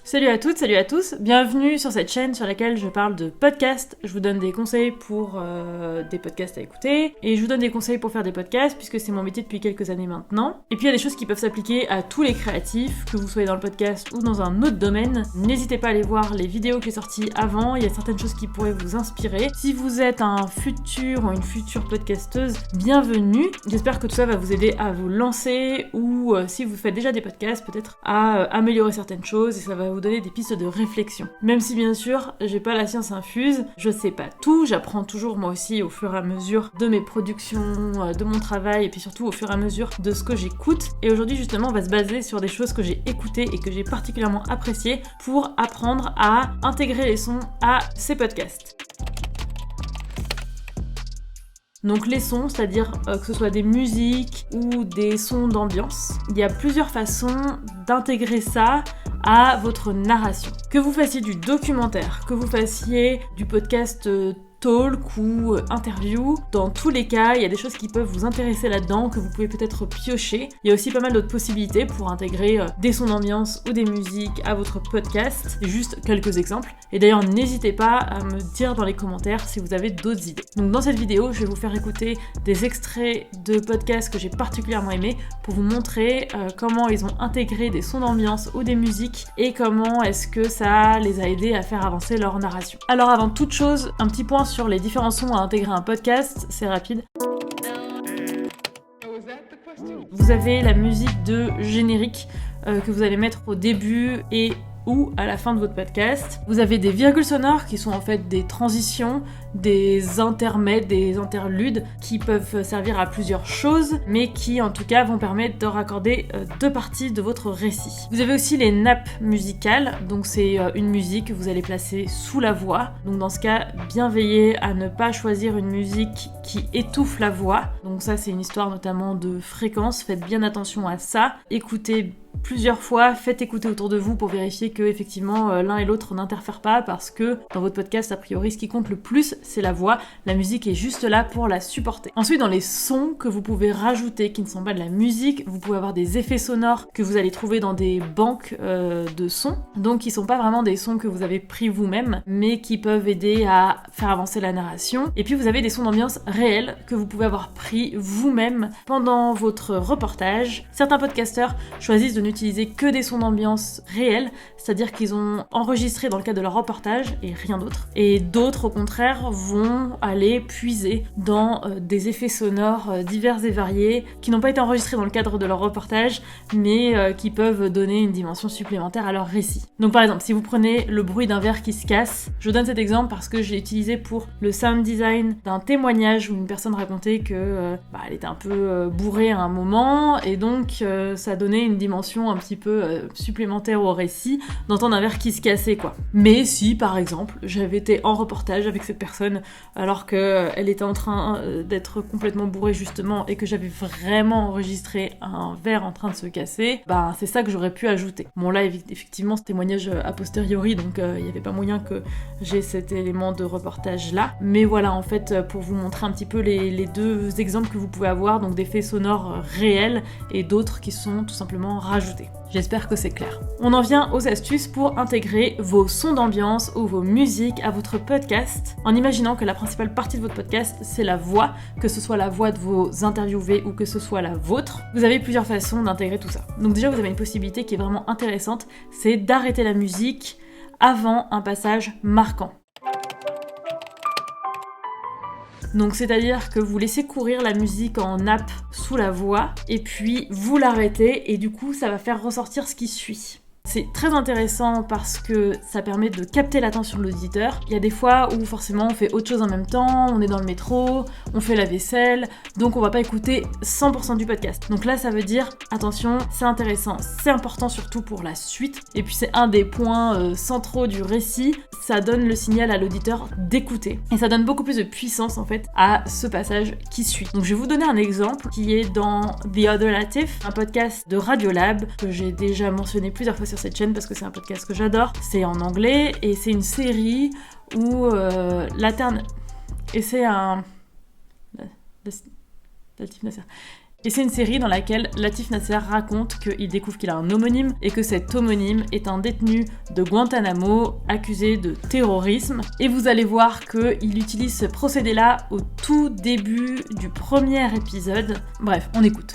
Salut à toutes, salut à tous, bienvenue sur cette chaîne sur laquelle je parle de podcasts. Je vous donne des conseils pour des podcasts à écouter, et je vous donne des conseils pour faire des podcasts, puisque c'est mon métier depuis quelques années maintenant. Et puis il y a des choses qui peuvent s'appliquer à tous les créatifs, que vous soyez dans le podcast ou dans un autre domaine. N'hésitez pas à aller voir les vidéos que j'ai sorties avant, il y a certaines choses qui pourraient vous inspirer. Si vous êtes un futur ou une future podcasteuse, bienvenue. J'espère que tout ça va vous aider à vous lancer, ou si vous faites déjà des podcasts, peut-être à améliorer certaines choses, et ça va vous donner des pistes de réflexion. Même si bien sûr, j'ai pas la science infuse, je sais pas tout, j'apprends toujours moi aussi au fur et à mesure de mes productions, de mon travail, et puis surtout au fur et à mesure de ce que j'écoute. Et aujourd'hui justement, on va se baser sur des choses que j'ai écoutées et que j'ai particulièrement appréciées pour apprendre à intégrer les sons à ces podcasts. Donc les sons, c'est-à-dire que ce soit des musiques ou des sons d'ambiance, il y a plusieurs façons d'intégrer ça à votre narration. Que vous fassiez du documentaire, que vous fassiez du podcast talk ou interview, dans tous les cas, il y a des choses qui peuvent vous intéresser là-dedans, que vous pouvez peut-être piocher. Il y a aussi pas mal d'autres possibilités pour intégrer des sons d'ambiance ou des musiques à votre podcast. C'est juste quelques exemples. Et d'ailleurs, n'hésitez pas à me dire dans les commentaires si vous avez d'autres idées. Donc dans cette vidéo, je vais vous faire écouter des extraits de podcasts que j'ai particulièrement aimés pour vous montrer comment ils ont intégré des sons d'ambiance ou des musiques et comment est-ce que ça les a aidés à faire avancer leur narration. Alors avant toute chose, un petit point sur les différents sons à intégrer à un podcast, c'est rapide. Vous avez la musique de générique que vous allez mettre au début et ou à la fin de votre podcast. Vous avez des virgules sonores qui sont en fait des transitions, des intermèdes, des interludes qui peuvent servir à plusieurs choses, mais qui en tout cas vont permettre de raccorder deux parties de votre récit. Vous avez aussi les nappes musicales, donc c'est une musique que vous allez placer sous la voix. Donc dans ce cas, bien veiller à ne pas choisir une musique qui étouffe la voix. Donc ça c'est une histoire notamment de fréquence, faites bien attention à ça. Écoutez plusieurs fois, faites écouter autour de vous pour vérifier que effectivement l'un et l'autre n'interfèrent pas, parce que dans votre podcast a priori ce qui compte le plus c'est la voix, la musique est juste là pour la supporter. Ensuite dans les sons que vous pouvez rajouter qui ne sont pas de la musique, vous pouvez avoir des effets sonores que vous allez trouver dans des banques de sons, donc qui sont pas vraiment des sons que vous avez pris vous-même mais qui peuvent aider à faire avancer la narration. Et puis vous avez des sons d'ambiance réels que vous pouvez avoir pris vous-même pendant votre reportage. Certains podcasteurs choisissent de n'utiliser que des sons d'ambiance réels, c'est-à-dire qu'ils ont enregistré dans le cadre de leur reportage et rien d'autre. Et d'autres, au contraire, vont aller puiser dans des effets sonores divers et variés qui n'ont pas été enregistrés dans le cadre de leur reportage, mais qui peuvent donner une dimension supplémentaire à leur récit. Donc par exemple, si vous prenez le bruit d'un verre qui se casse, je donne cet exemple parce que je l'ai utilisé pour le sound design d'un témoignage où une personne racontait que elle était un peu bourrée à un moment, et donc ça donnait une dimension un petit peu supplémentaire au récit d'entendre un verre qui se cassait quoi. Mais si par exemple j'avais été en reportage avec cette personne alors qu'elle était en train d'être complètement bourrée justement et que j'avais vraiment enregistré un verre en train de se casser, c'est ça que j'aurais pu ajouter. Bon là effectivement ce témoignage a posteriori, donc il n'y avait pas moyen que j'ai cet élément de reportage là, mais voilà en fait pour vous montrer un petit peu les deux exemples que vous pouvez avoir, donc des faits sonores réels et d'autres qui sont tout simplement rajoutés. J'espère que c'est clair. On en vient aux astuces pour intégrer vos sons d'ambiance ou vos musiques à votre podcast, en imaginant que la principale partie de votre podcast, c'est la voix, que ce soit la voix de vos interviewés ou que ce soit la vôtre. Vous avez plusieurs façons d'intégrer tout ça. Donc déjà, vous avez une possibilité qui est vraiment intéressante, c'est d'arrêter la musique avant un passage marquant. Donc c'est-à-dire que vous laissez courir la musique en nappe sous la voix, et puis vous l'arrêtez, et du coup ça va faire ressortir ce qui suit. C'est très intéressant parce que ça permet de capter l'attention de l'auditeur. Il y a des fois où forcément on fait autre chose en même temps, on est dans le métro, on fait la vaisselle, donc on va pas écouter 100% du podcast. Donc là ça veut dire, attention, c'est intéressant, c'est important surtout pour la suite, et puis c'est un des points centraux du récit, ça donne le signal à l'auditeur d'écouter. Et ça donne beaucoup plus de puissance en fait à ce passage qui suit. Donc je vais vous donner un exemple qui est dans The Other Latif, un podcast de Radiolab que j'ai déjà mentionné plusieurs fois sur cette chaîne parce que c'est un podcast que j'adore. C'est en anglais et c'est une série où et c'est un... Latif Nasser. Et c'est une série dans laquelle Latif Nasser raconte qu'il découvre qu'il a un homonyme et que cet homonyme est un détenu de Guantanamo accusé de terrorisme. Et vous allez voir qu'il utilise ce procédé-là au tout début du premier épisode. Bref, on écoute.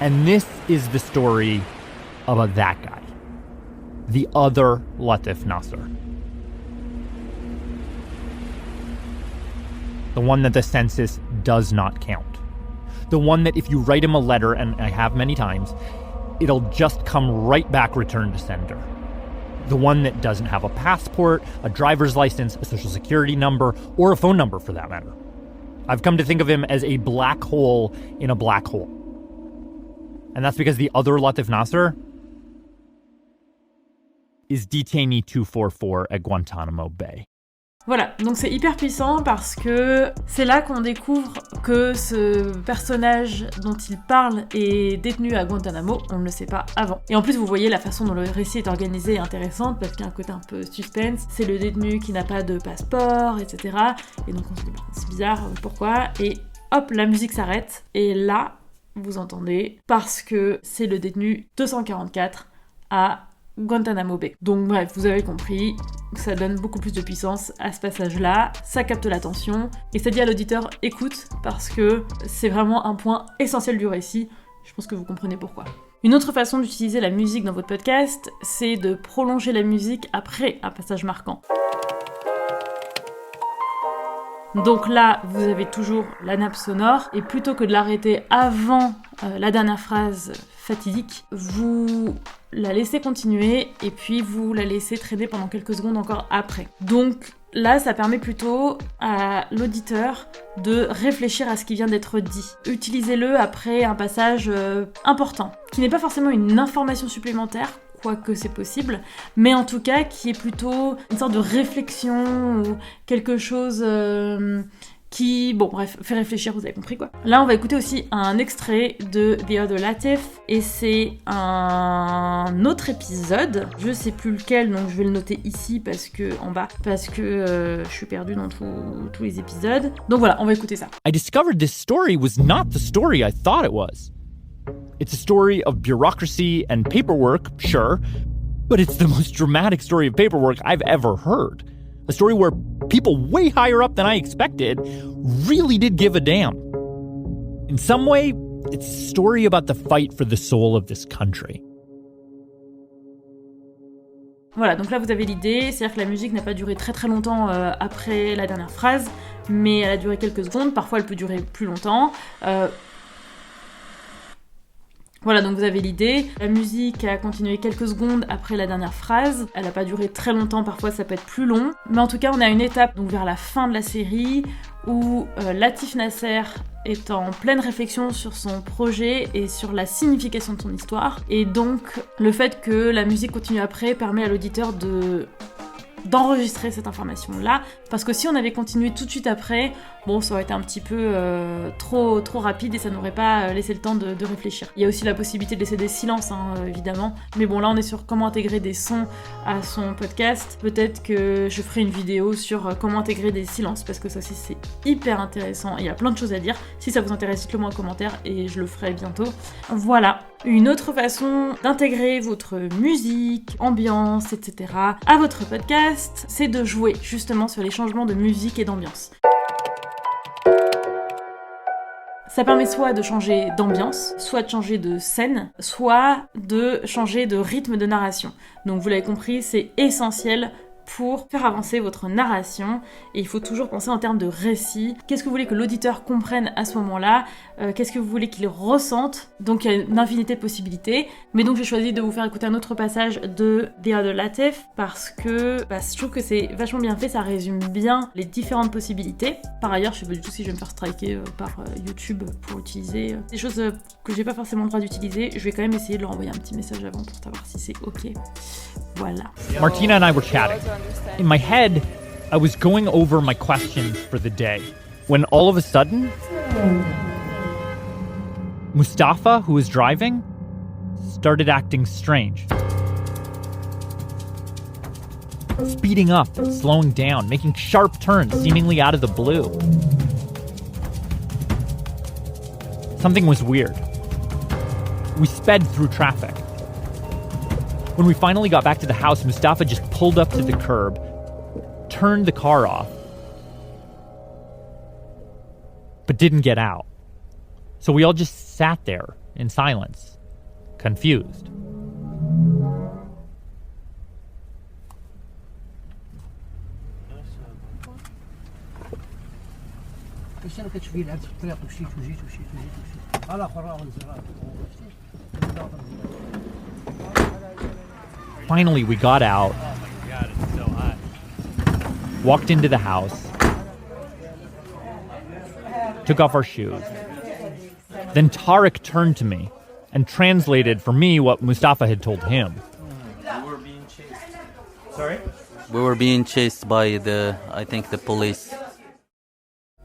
And this is the story about that guy. The other Latif Nasser. The one that the census does not count. The one that if you write him a letter, and I have many times, it'll just come right back returned to sender. The one that doesn't have a passport, a driver's license, a social security number, or a phone number for that matter. I've come to think of him as a black hole in a black hole. And that's because the other Latif Nasser is detainee 244 at Guantanamo Bay. Voilà, donc c'est hyper puissant parce que c'est là qu'on découvre que ce personnage dont il parle est détenu à Guantanamo, on ne le sait pas avant. Et en plus vous voyez la façon dont le récit est organisé est intéressante parce qu'il y a un côté un peu suspense, c'est le détenu qui n'a pas de passeport, etc. Et donc on se dit bah, c'est bizarre, pourquoi ? Et hop, la musique s'arrête et là, vous entendez, parce que c'est le détenu 244 à Guantanamo Bay. Donc bref, vous avez compris, ça donne beaucoup plus de puissance à ce passage-là, ça capte l'attention, et ça dit à l'auditeur « écoute » parce que c'est vraiment un point essentiel du récit, je pense que vous comprenez pourquoi. Une autre façon d'utiliser la musique dans votre podcast, c'est de prolonger la musique après un passage marquant. Donc là, vous avez toujours la nappe sonore, et plutôt que de l'arrêter avant la dernière phrase fatidique, vous la laissez continuer, et puis vous la laissez traîner pendant quelques secondes encore après. Donc là, ça permet plutôt à l'auditeur de réfléchir à ce qui vient d'être dit. Utilisez-le après un passage important, qui n'est pas forcément une information supplémentaire, quoique c'est possible, mais en tout cas qui est plutôt une sorte de réflexion ou quelque chose qui, bon bref, fait réfléchir, vous avez compris quoi. Là on va écouter aussi un extrait de The Other Latif, et c'est un autre épisode, je sais plus lequel, donc je vais le noter ici parce que en bas, parce que je suis perdue dans tous les épisodes. Donc voilà, on va écouter ça. I discovered this story was not the story I thought it was. It's a story of bureaucracy and paperwork, sure, but it's the most dramatic story of paperwork I've ever heard. A story where people way higher up than I expected really did give a damn. In some way, it's a story about the fight for the soul of this country. Voilà, donc là vous avez l'idée, c'est-à-dire que la musique n'a pas duré très très longtemps après la dernière phrase, mais elle a duré quelques secondes, parfois elle peut durer plus longtemps. Voilà, donc vous avez l'idée. La musique a continué quelques secondes après la dernière phrase. Elle n'a pas duré très longtemps, parfois ça peut être plus long. Mais en tout cas, on a une étape, donc vers la fin de la série, où Latif Nasser est en pleine réflexion sur son projet et sur la signification de son histoire. Et donc, le fait que la musique continue après permet à l'auditeur d'enregistrer cette information-là, parce que si on avait continué tout de suite après, bon, ça aurait été un petit peu trop rapide et ça n'aurait pas laissé le temps de réfléchir. Il y a aussi la possibilité de laisser des silences, évidemment, mais bon, là on est sur comment intégrer des sons à son podcast. Peut-être que je ferai une vidéo sur comment intégrer des silences, parce que ça aussi c'est hyper intéressant, il y a plein de choses à dire. Si ça vous intéresse, dites-le moi en commentaire et je le ferai bientôt. Voilà. Une autre façon d'intégrer votre musique, ambiance, etc. à votre podcast, c'est de jouer justement sur les changements de musique et d'ambiance. Ça permet soit de changer d'ambiance, soit de changer de scène, soit de changer de rythme de narration. Donc vous l'avez compris, c'est essentiel pour faire avancer votre narration, et il faut toujours penser en termes de récit. Qu'est-ce que vous voulez que l'auditeur comprenne à ce moment-là ? Qu'est-ce que vous voulez qu'il ressente ? Donc il y a une infinité de possibilités, mais donc j'ai choisi de vous faire écouter un autre passage de The Other Latif parce que je trouve que c'est vachement bien fait, ça résume bien les différentes possibilités. Par ailleurs, je sais pas du tout si je vais me faire striker par YouTube pour utiliser des choses que j'ai pas forcément le droit d'utiliser. Je vais quand même essayer de leur envoyer un petit message avant pour savoir si c'est ok. Voilà. Martina and I were chatting. In my head, I was going over my questions for the day when all of a sudden, Mustafa, who was driving, started acting strange. Speeding up, slowing down, making sharp turns seemingly out of the blue. Something was weird. We sped through traffic. When we finally got back to the house, Mustafa just pulled up to the curb, turned the car off, but didn't get out. So we all just sat there in silence, confused. Finally, we got out, walked into the house, took off our shoes. Then Tariq turned to me and translated for me what Mustafa had told him. We were being chased. Sorry? We were being chased by the police.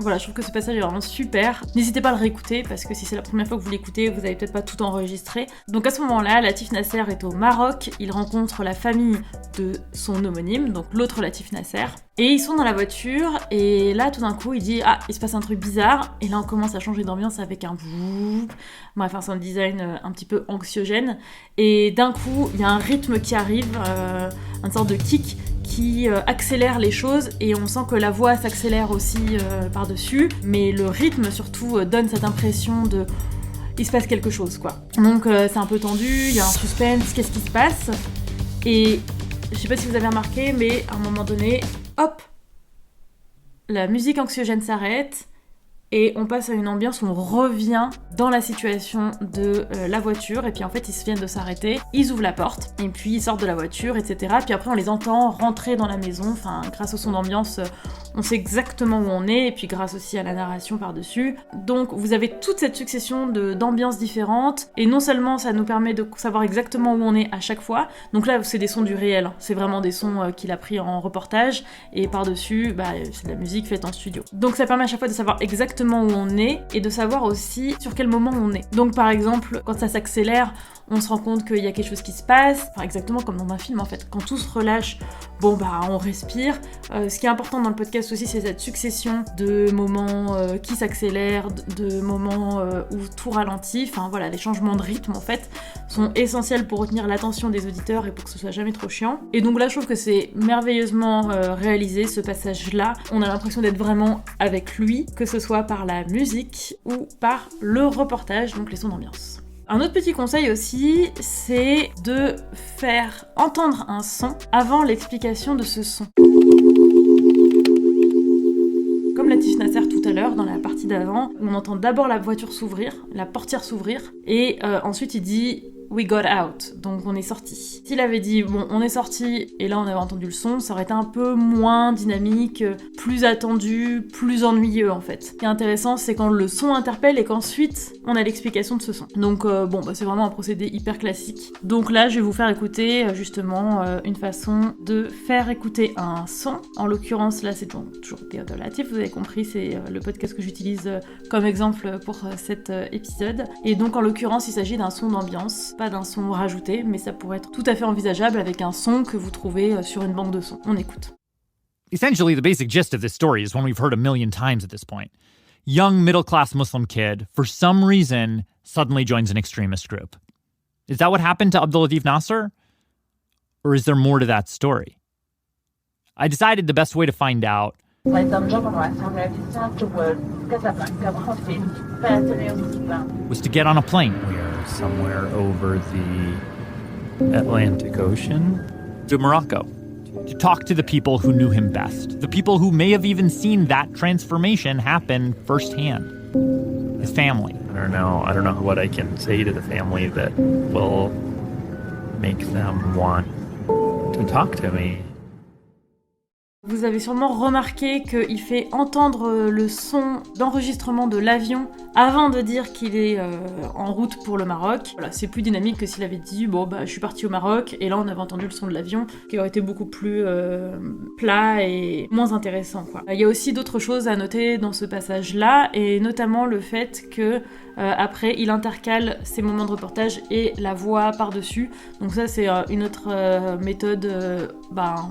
Voilà, je trouve que ce passage est vraiment super. N'hésitez pas à le réécouter parce que si c'est la première fois que vous l'écoutez, vous avez peut-être pas tout enregistré. Donc à ce moment-là, Latif Nasser est au Maroc, il rencontre la famille de son homonyme, donc l'autre Latif Nasser. Et ils sont dans la voiture et là tout d'un coup il dit « Ah, il se passe un truc bizarre » et là on commence à changer d'ambiance avec un bref, un sound design un petit peu anxiogène. Et d'un coup, il y a un rythme qui arrive, une sorte de kick qui accélère les choses et on sent que la voix s'accélère aussi par-dessus, mais le rythme surtout donne cette impression de il se passe quelque chose quoi. Donc c'est un peu tendu, il y a un suspense, qu'est-ce qui se passe? Et je sais pas si vous avez remarqué, mais à un moment donné, hop, la musique anxiogène s'arrête et on passe à une ambiance où on revient dans la situation de la voiture et puis en fait ils viennent de s'arrêter, ils ouvrent la porte et puis ils sortent de la voiture, etc. Puis après on les entend rentrer dans la maison, enfin grâce au son d'ambiance on sait exactement où on est et puis grâce aussi à la narration par-dessus. Donc vous avez toute cette succession d'ambiances différentes et non seulement ça nous permet de savoir exactement où on est à chaque fois, donc là c'est des sons du réel, hein. C'est vraiment des sons qu'il a pris en reportage et par-dessus c'est de la musique faite en studio. Donc ça permet à chaque fois de savoir exactement où on est et de savoir aussi sur quel moment on est. Donc par exemple, quand ça s'accélère, on se rend compte qu'il y a quelque chose qui se passe, enfin exactement comme dans un film en fait. Quand tout se relâche, on respire. Ce qui est important dans le podcast aussi, c'est cette succession de moments qui s'accélèrent, de moments où tout ralentit. Enfin voilà, les changements de rythme en fait sont essentiels pour retenir l'attention des auditeurs et pour que ce soit jamais trop chiant. Et donc là, je trouve que c'est merveilleusement réalisé ce passage-là. On a l'impression d'être vraiment avec lui, que ce soit par la musique ou par le reportage, donc les sons d'ambiance. Un autre petit conseil aussi, c'est de faire entendre un son avant l'explication de ce son. Comme Latif Nasser tout à l'heure, dans la partie d'avant, on entend d'abord la voiture s'ouvrir, la portière s'ouvrir, et ensuite il dit « We got out », donc on est sorti. S'il avait dit « Bon, on est sorti » et là on avait entendu le son, ça aurait été un peu moins dynamique, plus attendu, plus ennuyeux en fait. Ce qui est intéressant, c'est quand le son interpelle et qu'ensuite on a l'explication de ce son. Donc c'est vraiment un procédé hyper classique. Donc là, je vais vous faire écouter justement une façon de faire écouter un son. En l'occurrence, là c'est donc toujours Théodore Latif, vous avez compris, c'est le podcast que j'utilise comme exemple pour cet épisode. Et donc en l'occurrence, il s'agit d'un son d'ambiance, pas d'un son rajouté, mais ça pourrait être tout à fait envisageable avec un son que vous trouvez sur une banque de sons. On écoute. Essentially, the basic gist of this story is one we've heard a million times at this point. Young middle-class Muslim kid, for some reason, suddenly joins an extremist group. Is that what happened to Abdulatif Nasser? Or is there more to that story? I decided the best way to find out was to get on a plane. We are somewhere over the Atlantic Ocean. To Morocco. To talk to the people who knew him best. The people who may have even seen that transformation happen firsthand. His family. I don't know what I can say to the family that will make them want to talk to me. Vous avez sûrement remarqué qu'il fait entendre le son d'enregistrement de l'avion avant de dire qu'il est en route pour le Maroc. Voilà, c'est plus dynamique que s'il avait dit je suis parti au Maroc et là on avait entendu le son de l'avion qui aurait été beaucoup plus plat et moins intéressant quoi. Il y a aussi d'autres choses à noter dans ce passage-là et notamment le fait que après il intercale ses moments de reportage et la voix par-dessus. Donc ça c'est une autre méthode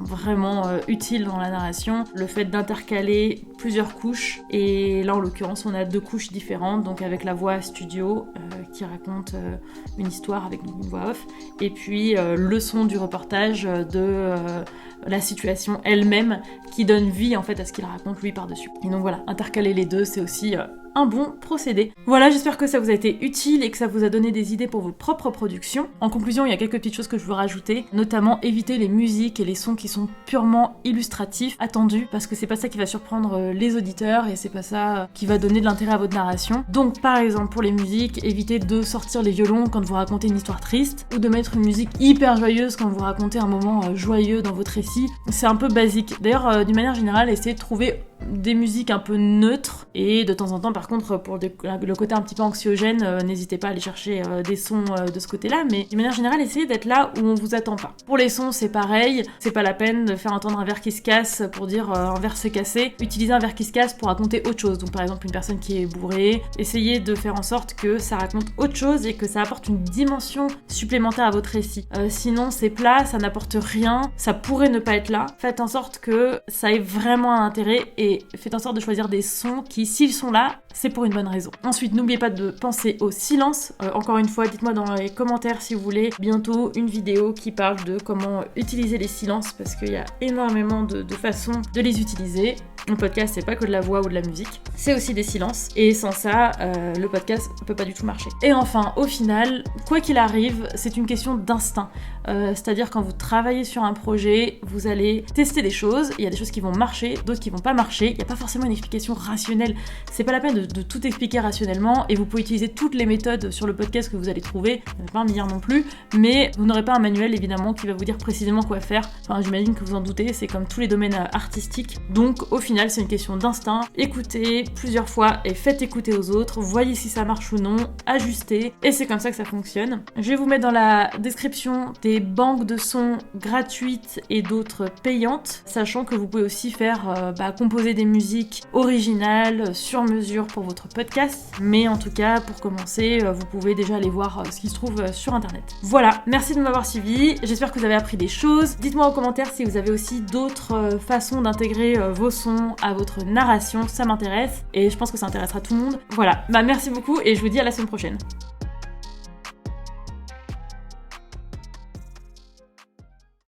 vraiment utile dans la la narration, le fait d'intercaler plusieurs couches, et là en l'occurrence on a 2 couches différentes, donc avec la voix studio qui raconte une histoire avec une voix off, et puis le son du reportage de la situation elle-même qui donne vie en fait à ce qu'il raconte lui par-dessus. Et donc voilà, intercaler les deux, c'est aussi un bon procédé. Voilà, j'espère que ça vous a été utile et que ça vous a donné des idées pour vos propres productions. En conclusion, il y a quelques petites choses que je veux rajouter, notamment éviter les musiques et les sons qui sont purement illustratifs, attendus, parce que c'est pas ça qui va surprendre les auditeurs et c'est pas ça qui va donner de l'intérêt à votre narration. Donc par exemple pour les musiques, évitez de sortir les violons quand vous racontez une histoire triste, ou de mettre une musique hyper joyeuse quand vous racontez un moment joyeux dans votre récit. C'est un peu basique. D'ailleurs, d'une manière générale, essayez de trouver des musiques un peu neutres, et de temps en temps par contre pour le côté un petit peu anxiogène, n'hésitez pas à aller chercher des sons de ce côté-là, mais d'une manière générale essayez d'être là où on vous attend pas. Pour les sons c'est pareil, c'est pas la peine de faire entendre un verre qui se casse pour dire un verre s'est cassé, utilisez un verre qui se casse pour raconter autre chose, donc par exemple une personne qui est bourrée, essayez de faire en sorte que ça raconte autre chose et que ça apporte une dimension supplémentaire à votre récit. Sinon c'est plat, ça n'apporte rien, ça pourrait ne pas être là, faites en sorte que ça ait vraiment un intérêt et faites en sorte de choisir des sons qui, s'ils sont là, c'est pour une bonne raison. Ensuite, n'oubliez pas de penser au silence. Encore une fois, dites-moi dans les commentaires si vous voulez bientôt une vidéo qui parle de comment utiliser les silences, parce qu'il y a énormément de façons de les utiliser. Un podcast, c'est pas que de la voix ou de la musique, c'est aussi des silences, et sans ça, le podcast peut pas du tout marcher. Et enfin, au final, quoi qu'il arrive, c'est une question d'instinct. C'est-à-dire quand vous travaillez sur un projet, vous allez tester des choses, il y a des choses qui vont marcher, d'autres qui vont pas marcher, il n'y a pas forcément une explication rationnelle, c'est pas la peine de tout expliquer rationnellement, et vous pouvez utiliser toutes les méthodes sur le podcast que vous allez trouver, il n'y en a pas un milliard non plus, mais vous n'aurez pas un manuel évidemment qui va vous dire précisément quoi faire. Enfin, j'imagine que vous en doutez, c'est comme tous les domaines artistiques, donc au final c'est une question d'instinct. Écoutez plusieurs fois et faites écouter aux autres, voyez si ça marche ou non, ajustez, et c'est comme ça que ça fonctionne. Je vais vous mettre dans la description des banques de sons gratuites et d'autres payantes, sachant que vous pouvez aussi faire composer des musiques originales sur mesure pour votre podcast, mais en tout cas pour commencer vous pouvez déjà aller voir ce qui se trouve sur internet. Voilà, merci de m'avoir suivi, j'espère que vous avez appris des choses. Dites-moi en commentaire si vous avez aussi d'autres façons d'intégrer vos sons à votre narration, ça m'intéresse et je pense que ça intéressera tout le monde. Voilà, merci beaucoup et je vous dis à la semaine prochaine.